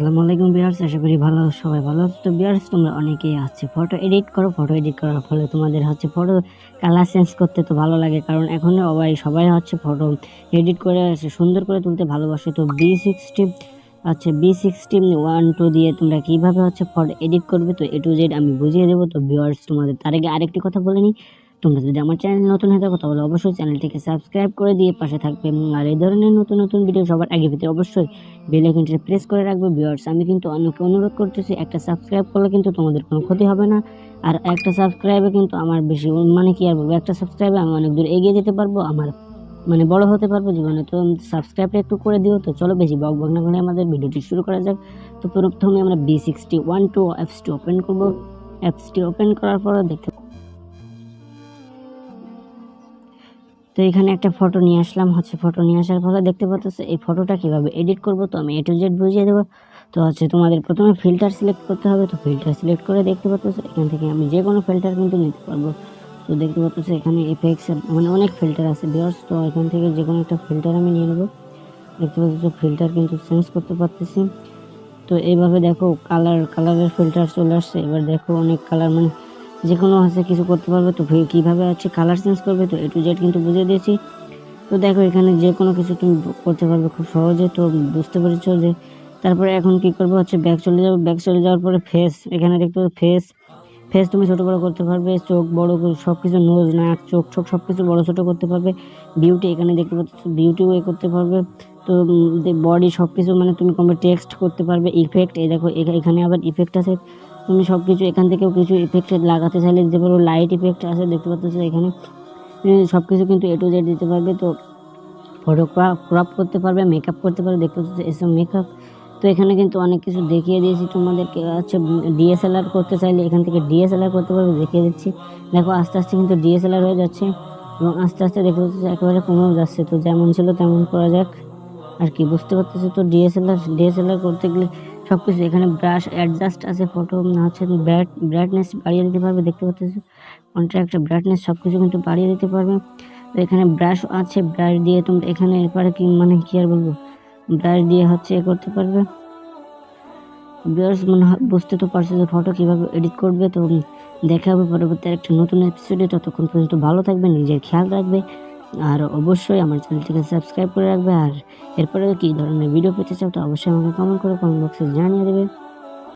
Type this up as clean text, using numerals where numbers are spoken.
আসসালামু আলাইকুম ভিউয়ার্স, আশা করি ভালো সবাই ভালো আছো। তো ভিউয়ার্স, তোমরা অনেকেই ফটো এডিট করো, ফটো এডিট করার ফলে তোমাদের ফটো কালার চেঞ্জ করতে তো ভালো লাগে, কারণ এখন সবাই ফটো এডিট করে সুন্দর করে তুলতে ভালোবাসে। তো B612 দিয়ে তোমরা কিভাবে ফটো এডিট করবে, তো A to Z আমি বুঝিয়ে দেবো। তো ভিউয়ার্স, তোমাদের তার আগে আরেকটি কথা বলে নিই, তোমরা যদি আমার চ্যানেল নতুন হয়ে থাকো তাহলে অবশ্যই চ্যানেলটিকে সাবস্ক্রাইব করে দিয়ে পাশে থাকবে, আর এই ধরনের নতুন নতুন ভিডিও সবার আগে পেতে অবশ্যই বেল আইকনটি প্রেস করে রাখবে। ভিউয়ার্স, আমি কিন্তু অন্যকে অনুরোধ করতেছি, একটা সাবস্ক্রাইব করলে কিন্তু তোমাদের কোনো ক্ষতি হবে না, আর একটা সাবস্ক্রাইবে কিন্তু আমার বেশি কি আর বলবো, একটা সাবস্ক্রাইবে আমি অনেক দূর এগিয়ে যেতে পারবো, আমার বড় হতে পারবো জীবনে। তো সাবস্ক্রাইবটা একটু করে দিও। তো চলো বেশি বক বক না করে আমাদের ভিডিওটি শুরু করা যাক। তো প্রথমে আমরা B612 অ্যাপসটি ওপেন করবো। অ্যাপসটি ওপেন করার পর দেখতে, তো এখানে একটা ফটো নিয়ে আসলাম। ফটো নিয়ে আসার পরে দেখতে পাচ্ছ এই ফটোটা কিভাবে এডিট করব, তো আমি A to Z বুঝিয়ে দেবো। তো তোমাদের প্রথমে ফিল্টার সিলেক্ট করতে হবে। তো ফিল্টার সিলেক্ট করে দেখতে পাচ্ছ এখান থেকে আমি যে কোনো ফিল্টার কিন্তু নিতে পারবো। তো দেখতে পাচ্ছ এখানে এফেক্টস অনেক ফিল্টার আছে ভিউয়ার্স, তো এখান থেকে যে কোনো একটা ফিল্টার আমি নিয়ে নেবো। দেখতে পাচ্ছ ফিল্টার কিন্তু চেঞ্জ করতে পারতেছি। তো এইভাবে দেখো কালারের ফিল্টার চলে আসছে। এবার দেখো অনেক কালার, যে কোনো কিছু করতে পারবে। তো কীভাবে কালার চেঞ্জ করবে, তো A to Z কিন্তু বুঝিয়ে দিয়েছি। তো দেখো এখানে যে কোনো কিছু তুমি করতে পারবে খুব সহজে। তো বুঝতে পেরেছো যে তারপরে এখন কি করবো, ব্যাক চলে যাবো। ব্যাক চলে যাওয়ার পরে ফেস, এখানে দেখতে পাবো ফেস ফেস তুমি ছোটো বড়ো করতে পারবে, চোখ বড়ো সব কিছু, নোজ নাক চোখ সব কিছু বড়ো ছোটো করতে পারবে। বিউটি এখানে দেখতে পাচ্ছ, বিউটিও করতে পারবে। তো বডি সব কিছু তুমি কমবে টেক্সট করতে পারবে। ইফেক্ট, এই দেখো এখানে আবার ইফেক্ট আছে, তুমি সব কিছু এখান থেকেও কিছু ইফেক্ট লাগাতে চাইলে দিতে পারো। লাইট ইফেক্ট আছে দেখতে পাচ্ছ এখানে, সব কিছু কিন্তু A to Z দিতে পারবে। তো ফটো ক্রপ করতে পারবে, মেকআপ করতে পারবে, দেখতে পাচ্ছ এসব মেকআপ। তো এখানে কিন্তু অনেক কিছু দেখিয়ে দিয়েছি তোমাদেরকে। DSLR করতে চাইলে এখান থেকে DSLR করতে পারবে, দেখিয়ে দিচ্ছি। দেখো আস্তে আস্তে কিন্তু DSLR হয়ে যাচ্ছে, এবং আস্তে আস্তে দেখতে পাচ্ছ একেবারে কমেও যাচ্ছে। তো যেমন ছিল তেমন করা যাক আর কি, বুঝতে পারতেছি। তো ডিএসএলআর করতে গেলে সব কিছু এখানে ব্রাশ অ্যাডজাস্ট আছে, ফটো ব্রাইটনেস বাড়িয়ে দিতে পারবে, দেখতে পাচ্ছি কন্ট্রাক্ট ব্রাইটনেস সব কিছু কিন্তু বাড়িয়ে দিতে পারবে। তো এখানে ব্রাশ আছে, ব্রাশ দিয়ে তোমরা এখানে এরপরে কি আর বলবো, ব্রাশ দিয়ে এ করতে পারবে। ভিউয়ার্স, বুঝতে তো পারছো যে ফটো কীভাবে এডিট করবে। তো দেখা হবে পরবর্তী একটা নতুন এপিসোডে। ততক্ষণ পর্যন্ত ভালো থাকবে, নিজের খেয়াল রাখবে, আর অবশ্যই আমার চ্যানেলটিকে সাবস্ক্রাইব করে রাখবে। আর এরপরে কী ধরনের ভিডিও পেতে চাও তো অবশ্যই আমাকে কমেন্ট করে কমেন্ট বক্সে জানিয়ে দেবে।